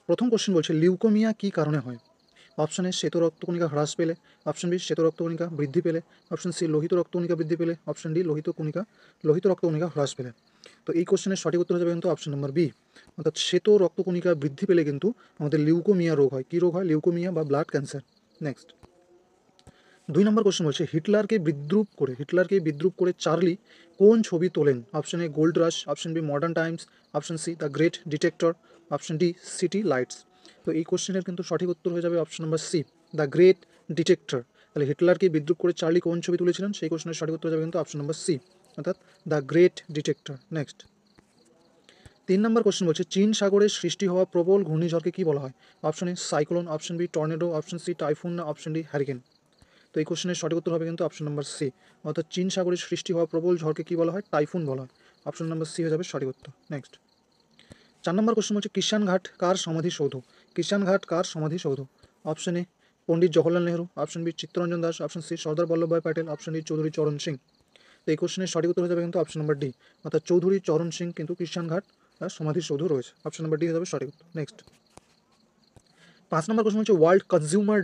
প্রথম কোশ্চেন বলছে লিউকোমিয়া কী কারণে হয়? অপশন এ শ্বেত রক্তকণিকা হ্রাস পেলে, অপশন বি শ্বেত রক্তকণিকা বৃদ্ধি পেলে, অপশন সি লোহিত রক্তকণিকা বৃদ্ধি পেলে, অপশন ডি লোহিত রক্তকণিকা হ্রাস পেলে। তো এই কোশ্চেনের সঠিক উত্তর হয়ে যাবে কিন্তু অপশন নম্বর বি, অর্থাৎ শ্বেত রক্তকণিকা বৃদ্ধি পেলে কিন্তু আমাদের লিউকোমিয়া রোগ হয়। কী রোগ হয়? লিউকোমিয়া বা blood cancer. Next 2 number question বলছে হিটলারকে বিদ্রূপ করে চার্লি কোন ছবি তোলেন? Option A gold rush, option B modern times, option C the great detector, option D city lights. তো এই কোশ্চেনের কিন্তু সঠিক উত্তর হয়ে যাবে option number C, the great detector. তাহলে হিটলারকে বিদ্রূপ করে চার্লি কোন ছবি তুলেছিলেন? সেই কোশ্চেনের সঠিক উত্তর হয়ে যাবে কিন্তু অপশন নম্বর সি, অর্থাৎ the great detector. Next 3 number question বলছে চীন সাগরে সৃষ্টি হওয়া প্রবল ঘূর্ণিঝড়কে কী বলা হয়? Option A cyclone, option B tornado, option C typhoon, না অপশন ডি হ্যারিকেন। তো এই কোশ্চেনের সঠিক উত্তর হবে কিন্তু অপশন নম্বর সি, অর্থাৎ চীন সাগরে সৃষ্টি হওয়া প্রবল ঝড়কে কী বলা হয়? টাইফুন বলা হয়। অপশন নম্বর সি হয়ে যাবে সঠিক উত্তর। নেক্সট 4 নম্বর কোশ্চেন হচ্ছে কিষান ঘাট কার সমাধিসৌধ? কিষান ঘাট কার সমাধিসৌধ? Option A Pandit Jawaharlal Nehru, option B Chittaranjan Das, option C Sardar Vallabhbhai Patel, option D Chaudhary Charan Singh. তো এই কোশ্চেনের সঠিক উত্তর হয়ে যাবে কিন্তু অপশন নম্বর ডি, অর্থাৎ চৌধুরী চরণ সিং কিন্তু কিষান ঘাট সমাধিসৌধ রয়েছে। অপশন নম্বর ডি হয়ে যাবে সঠিক উত্তর। নেক্সট 5 নম্বর কোশ্চেন হচ্ছে ওয়ার্ল্ড কনজিউমার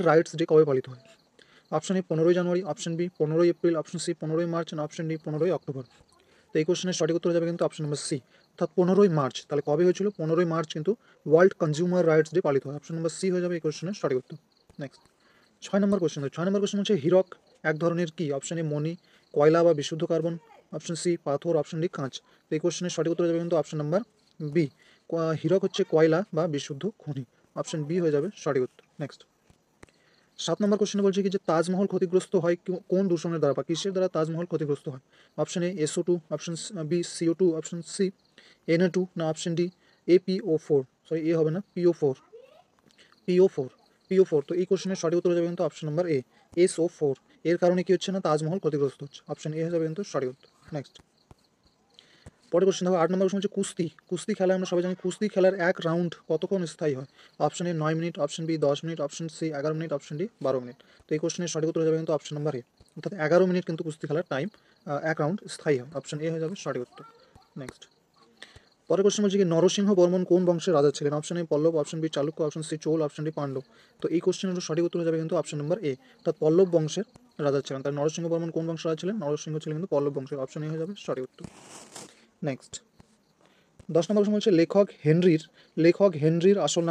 রাইটস ডে কবে পালিত হয়? অপশন এ 15ই জানুয়ারি, অপশন বি 15ই এপ্রিল, অপশন সি 15ই মার্চ, না অপশন ডি 15ই অক্টোবর। তো এই কোশ্চেনের সঠিক উত্তর হয়ে যাবে কিন্তু অপশন নম্বর সি, অর্থাৎ 15ই মার্চ। তাহলে কবে হয়েছিল? 15ই মার্চ কিন্তু ওয়ার্ল্ড কনজিউমার রাইটস ডে পালিত হয়। অপশন নম্বর সি হয়ে যাবে এই কোশ্চেনের সঠিক উত্তর। নেক্সট 6 নম্বর কোশ্চেন হচ্ছে হিরক এক ধরনের কি? অপশন এ মণি, কয়লা বা বিশুদ্ধ কার্বন, অপশন সি পাথর, অপশন ডি কাঁচ। তো এই কোশ্চেনের সঠিক উত্তর হয়ে যাবে কিন্তু অপশন নাম্বার বি, হিরক হচ্ছে কয়লা বা বিশুদ্ধ খনি। অপশন বি হয়ে যাবে সঠিক উত্তর। নেক্সট 7 নম্বর কোশ্চেনে বলছে কি যে তাজমহল ক্ষতিগ্রস্ত হয় কোন দূষণের দ্বারা বা কিসের দ্বারা তাজমহল ক্ষতিগ্রস্ত হয়? Option A SO2, option B CO2, option C Na2, না অপশন ডি APO4, সরি এ হবে না, PO4। তো এই কোশ্চেনের সঠিক উত্তর হয়ে যাবে কিন্তু অপশন নাম্বার এ, SO4। এর কারণে কি হচ্ছে না? তাজমহল ক্ষতিগ্রস্ত হচ্ছে। অপশন এ হয়ে যাবে কিন্তু সঠিক উত্তর। নেক্সট পরের কোশ্চেন দেখো 8 নম্বর কোশ্চেন হচ্ছে কুস্তি খেলা আমরা সবাই জানি কুস্তি খেলার এক রাউন্ড কতক্ষণ স্থায়ী হয়? Option A 9 minute, option B 10 minute, option C 11 minute, option D 12 minute. তো এই কোশ্চেনের সঠিক উত্তর হয়ে যাবে কিন্তু অপশন নাম্বার এ, অর্থাৎ 11 মিনিট কিন্তু কুস্তি খেলার টাইম এক রাউন্ড স্থায়ী হয়। অপশন এ হয়ে যাবে সঠিক উত্তর। নেক্সট পরের কোশ্চেন বলছে কি নরসিংহ বর্মন কোন বংশের রাজা ছিলেন? Option A Pallava, option B Chalukya, option C Chola, option D Pandava. তো এই কোশ্চেনের সঠিক উত্তর হয়ে যাবে কিন্তু অপশন নাম্বার এ, অর্থাৎ পল্লব বংশের রাজা ছিলেন। তার নরসিংহ বর্মন কোন বংশের রাজা ছিলেন? নরসিংহ ছিলেন কিন্তু পল্লব বংশের। অপশন এ হয়ে যাবে সঠিক উত্তর। নেক্সট 10 নম্বর প্রশ্ন হচ্ছে লেখক হেনরির আসল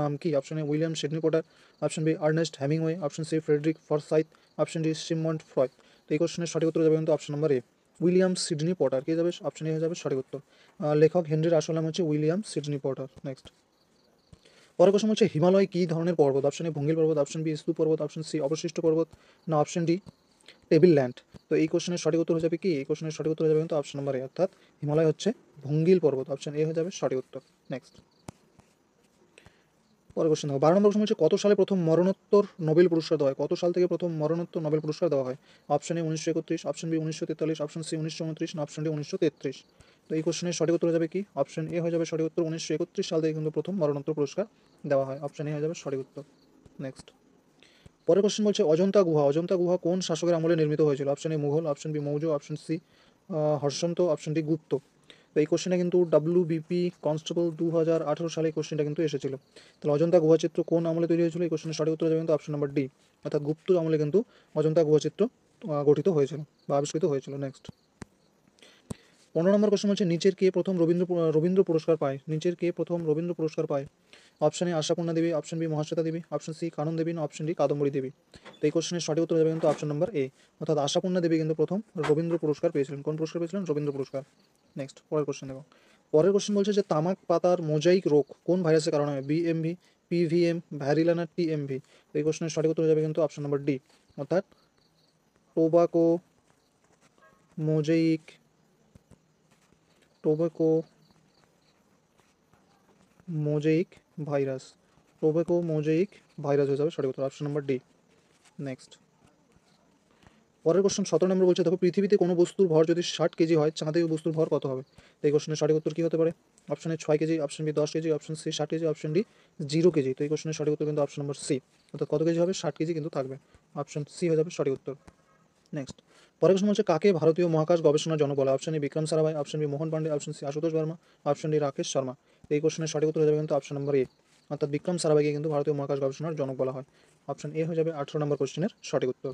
নাম কি? Option A William Sidney Porter, option B Ernest Hemingway, option C Frederick Forsyth, option D Sigmund Freud. তো এই কোশ্চেনের সঠিক উত্তর যাবে কিন্তু অপশন নম্বর এ, উইলিয়াম সিডনি পটার। কে যাবে? অপশন এ হয়ে যাবে সঠিক উত্তর। লেখক হেনরির আসল নাম হচ্ছে উইলিয়াম সিডনি পটার। নেক্সট পরের কোশ্চেন হচ্ছে হিমালয় কী ধরনের পর্বত? অপশন এ ভঙ্গিল পর্বত, অপশন বি স্তূপ পর্বত, অপশন সি অবশিষ্ট পর্বত, না অপশন ডি টেবিল ল্যান্ড। তো এই কোশ্চেনের সঠিক উত্তর হয়ে যাবে কি? এই কোশ্চেনের সঠিক উত্তর হয়ে যাবে কিন্তু অপশন নম্বর এ, অর্থাৎ হিমালয় হচ্ছে ভঙ্গিল পর্বত। অপশন এ হয়ে যাবে সঠিক উত্তর। নেক্সট পরের কোশ্চেন দেখো 12 নম্বর কোশ্চেন হচ্ছে কত সালে প্রথম মরণোত্তর নোবেল পুরস্কার দেওয়া হয়? কত সাল থেকে প্রথম মরণোত্তর নোবেল পুরস্কার দেওয়া হয়? Option A 1931, option B 1943, option C 1929, না অপশন ডি 1933। তো এই কোশ্চেনের সঠিক উত্তর হয়ে যাবে কি? অপশন এ হয়ে যাবে সঠিক উত্তর। 1931 সাল থেকে কিন্তু প্রথম মরণোত্তর পুরস্কার দেওয়া হয়। অপশন এ হয়ে যাবে সঠিক উত্তর। নেক্সট পরের কোশ্চেন বলছে অজন্তা গুহা কোন শাসকের আমলে নির্মিত হয়েছিল? Option A Mughal, option B Maurya, option C হর্ষন্ত, অপশন ডি গুপ্ত। তো এই কোশ্চেনটা কিন্তু WBP কনস্টেবল 2018 সালে এই কোশ্চেনটা কিন্তু এসেছিল। তাহলে অজন্তা গুহাচিত্র কোন আমলে তৈরি হয়েছিল? এই কোশ্চেনের সঠিক উত্তর যাবে কিন্তু অপশন নাম্বার ডি, অর্থাৎ গুপ্ত আমলে কিন্তু অজন্তা গুহাচিত্র গঠিত হয়েছিল বা আবিষ্কৃত হয়েছিল। নেক্সট 15 নম্বর কোশ্চেন হচ্ছে নিচের কে প্রথম রবীন্দ্র পুরস্কার পায়? Option A Ashapurna Devi, option B Mahasweta Devi, option C Kanan Devi, না অপশন ডি কাদম্বরী দেবী। তো এই কোশ্চেনের সঠিক উত্তর যাবে কিন্তু অপশন নাম্বার এ, অর্থাৎ আশাপূর্ণা দেবী কিন্তু প্রথম রবীন্দ্র পুরস্কার পেয়েছিলেন। কোন পুরস্কার পেয়েছিলেন? রবীন্দ্র পুরস্কার। নেক্সট পরের কোশ্চেন দেখো পরের কোশ্চেন বলছে যে তামাক পাতার মোজাইক রোগ কোন ভাইরাসের কারণে হয়? BMV, PVM, ভ্যারিলা, না TMV। তো এই কোশ্চেনের সঠিক উত্তর যাবে কিন্তু অপশন নাম্বার ডি, অর্থাৎ tobacco mosaic tobacco mosaic virus tobacco mosaic virus হয়ে যাবে সঠিক উত্তর। Option number D. নেক্সট পরের কোশ্চেন 17 নম্বর বলছে দেখো পৃথিবীতে কোনো বস্তুর ভর যদি 60 কেজি হয় চাঁদে ওই বস্তুর ভর কত হবে? তো এই কোশ্চেনের সঠিক উত্তর কী হতে পারে? Option A 6 KG, option B 10 KG, option C 60 KG, option D 0 KG. তো এই কোশ্চেনের সঠিক উত্তর কিন্তু অপশন নম্বর সি, অর্থাৎ কত কেজি হবে? 60 কেজি কিন্তু থাকবে। অপশন সি হয়ে যাবে সঠিক উত্তর। নেক্সট পরের প্রশ্ন হচ্ছে কাকে ভারতীয় মহাকাশ গবেষণার জনক বলা হয়? Option A Vikram Sarabhai, option B Mohan Pandey, option C Ashutosh Verma, option D Rakesh Sharma. এই কোশ্চেনের সঠিক উত্তর হয়ে যাবে কিন্তু অপশন নম্বর এ, অর্থাৎ বিক্রম সারাভাইকে কিন্তু ভারতীয় মহাকাশ গবেষণার জনক বলা হয়। অপশন এ হয়ে যাবে 18 নম্বর কোশ্চেনের সঠিক উত্তর।